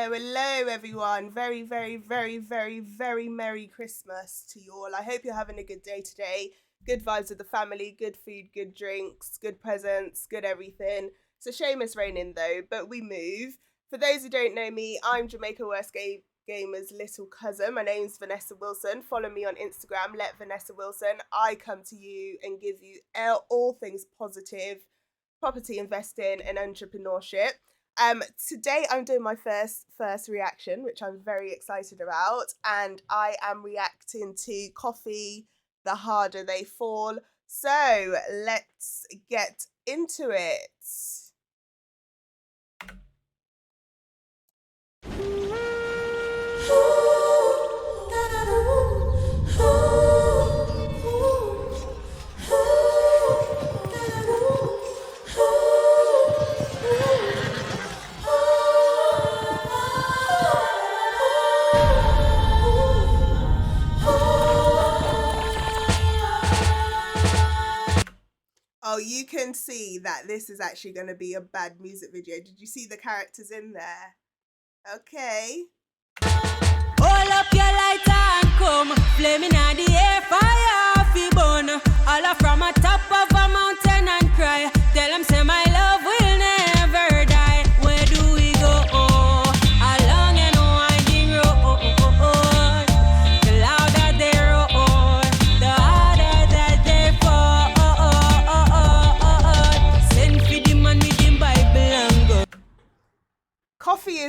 Hello, everyone. Very, very, very, very, very Merry Christmas to you all. I hope you're having a good day today. Good vibes with the family, good food, good drinks, good presents, good everything. It's a shame it's raining though, but we move. For those who don't know me, I'm 𝐑𝐄𝐂𝐓𝐍 Gamer's little cousin. My name's Vanessa Wilson. Follow me on Instagram, let Vanessa Wilson. I come to you and give you all things positive, property investing and entrepreneurship. Today I'm doing my first reaction, which I'm very excited about, and I am reacting to Koffee, The Harder They Fall. So let's get into it. Oh, you can see that this is actually going to be a bad music video. Did you see the characters in there? Okay. Hold up your lighter and come, flaming at the air, fire fi burn. All from a top of a mountain and cry. Tell them say my love will never die. Where do we go? Along and winding road. The louder they roar, the harder that they fall. Send for the man with the Bible and go. Koffee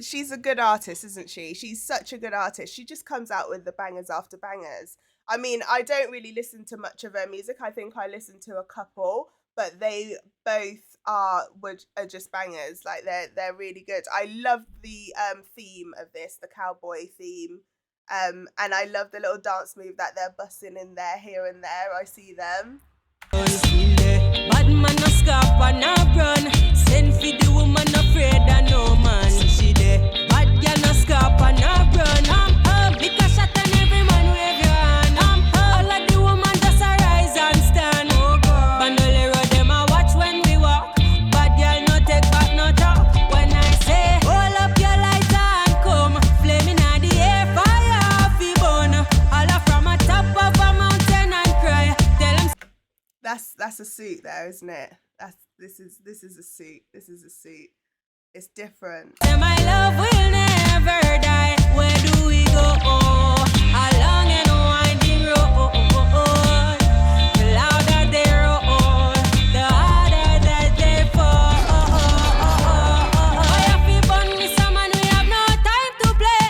she's a good artist, isn't she? She's such a good artist. She just comes out with the bangers after bangers. I mean, I don't really listen to much of her music. I think I listen to a couple, but they both are just bangers. Like they're really good. I love the theme of this, the cowboy theme. And I love the little dance move that they're busting in there here and there. I see them. Bad man no scarf and no run. Send for the woman afraid of no man. She there. Bad girl no scarf and no run. Because shot on every man wave your hand. All of the woman just arise and stand. Bandolero them a watch when we walk. Bad girl no take back no talk. When I say hold up your lighter and come, flaming at the air, fire fi burn. All from a top of a mountain and cry. Tell them. That's a suit there, isn't it? This is a suit. This is a suit. It's different. My love will never die. Where do we go? Along and winding road. The louder they roar, the harder that they fall. I have to burn with someone, we have no time to play.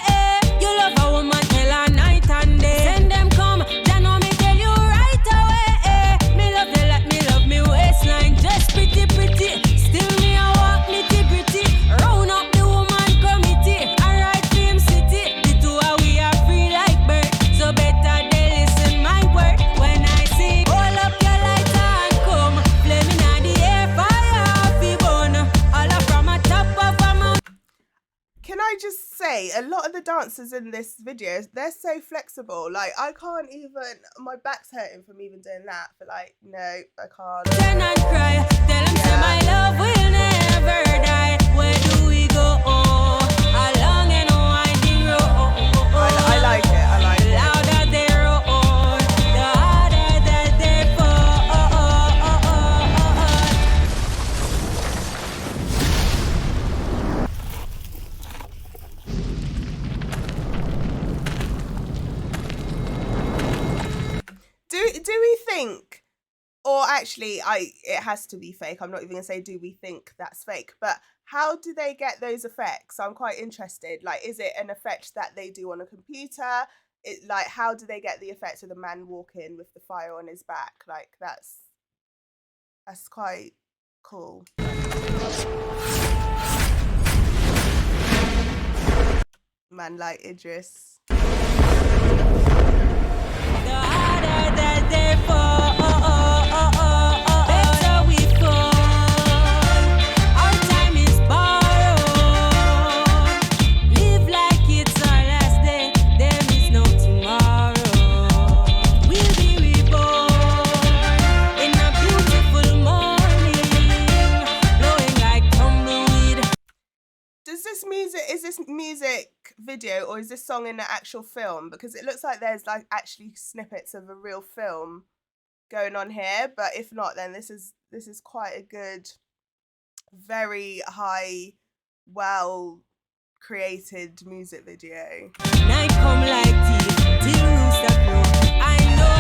You love a woman, tell her night and day. Send them come, they know me tell you right away. Me love they like me love me waistline, just pretty. Still me a walk nitty gritty. Round up the woman committee. Alright, Film City. The two of we are free like birds. So better they listen my word. When I sing, hold up your lighter and come, flaming at the air, fire fi burn. All from a top of a mountain. Can I just say, a lot of the dancers in this video, they're so flexible. Like, I can't even, my back's hurting from even doing that. But like, no, I can't. And cry. Tell them say my love will never die. Where do we go? Along and winding road. I like it. I like The it. louder they roar, the harder that they fall. Do we think, or actually, it has to be fake. I'm not even gonna say do we think that's fake, but how do they get those effects? I'm quite interested. Like, is it an effect that they do on a computer? Like, how do they get the effect of the man walking with the fire on his back? Like, that's quite cool. Man like Idris. The harder that they fall, better we fall. Our time is borrowed. Live like it's our last day. There is no tomorrow. We'll be reborn in a beautiful morning, blowing like tumbleweed. Does this music, is this video or is this song in the actual film? Because it looks like there's like actually snippets of a real film going on here, but if not, then this is quite a good, very high, well created music video. Night come like tea, till rooster crow. I know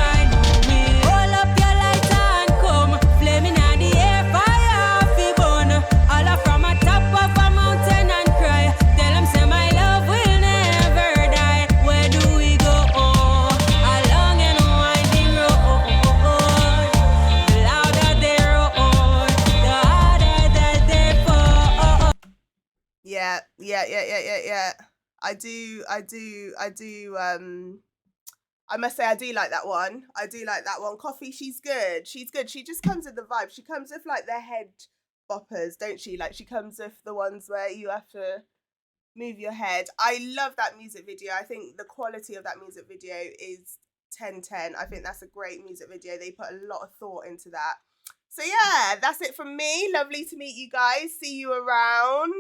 we hold up your lighter and come, flaming at the air, fire fi burn. All up from a top of a mountain and cry. Tell them say my love will never die. Where do we go? Along and winding road. The louder they roar, the harder that they fall. Yeah. I must say I do like that one. Koffee, she's good. She just comes with the vibe. She comes with like the head boppers, don't she? Like she comes with the ones where you have to move your head. I love that music video. I think the quality of that music video is 10/10. I think that's a great music video. They put a lot of thought into that. So yeah, that's it from me. Lovely to meet you guys. See you around.